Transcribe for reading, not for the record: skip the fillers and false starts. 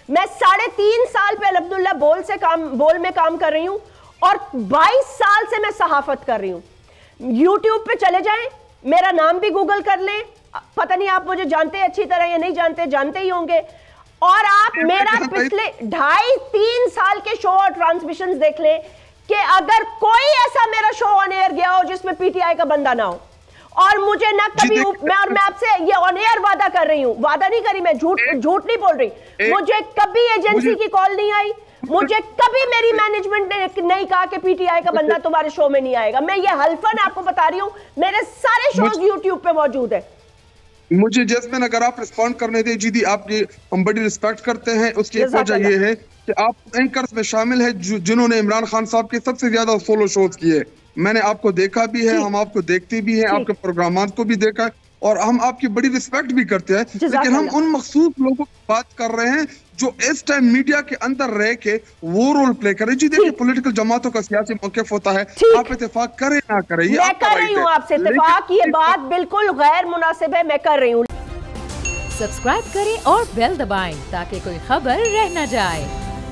मैं 3.5 साल पे अब्दुल्ला बोल में काम कर रही हूं और 22 साल से मैं सहाफत कर रही हूं। यूट्यूब पे चले जाएं, मेरा नाम भी गूगल कर लें, पता नहीं आप मुझे जानते हैं अच्छी तरह या नहीं जानते, जानते ही होंगे। और आप मेरा पिछले 2.5-3 साल के शो और ट्रांसमिशंस देख लें कि अगर कोई ऐसा मेरा शो ऑन एयर गया हो जिसमें पीटीआई का बंदा ना हो, और मुझे ना कभी मैं आपसे ये ऑन एयर वादा कर रही हूं, वादा नहीं करी मैं, झूठ नहीं बोल रही, मुझे कभी एजेंसी की कॉल नहीं आई, मुझे कभी मेरी मैनेजमेंट ने नहीं कहा कि पीटीआई का बंदा तुम्हारे शो में नहीं आएगा। मैं ये हल्फन आपको बता रही हूं, मेरे सारे शोज यूट्यूब पे मौजूद है। मुझे जैस्मिन अगर आप रिस्पॉन्ड करने दे जी, आप ये हम बड़ी रिस्पेक्ट करते हैं। उसकी एक वजह ये है कि आप एंकर्स में शामिल है जिन्होंने इमरान खान साहब के सबसे ज्यादा सोलो शोज किए। मैंने आपको देखा भी है, हम आपको देखते भी हैं, आपके प्रोग्रामात को भी देखा है और हम आपकी बड़ी रिस्पेक्ट भी करते हैं। लेकिन हम उन मखसूस लोगों की बात कर रहे हैं जो इस टाइम मीडिया के अंदर रह के वो रोल प्ले करे। जी देखिए, पॉलिटिकल जमातों का सियासी मौक़िफ़ होता है, आप इत्तेफाक करें ना करें, ये मैं कर रही हूँ आपसे इत्तेफाक, ये बात बिल्कुल गैर मुनासिब है, मैं कर रही हूँ। सब्सक्राइब करें और बेल दबाएं ताकि कोई खबर रह न जाए।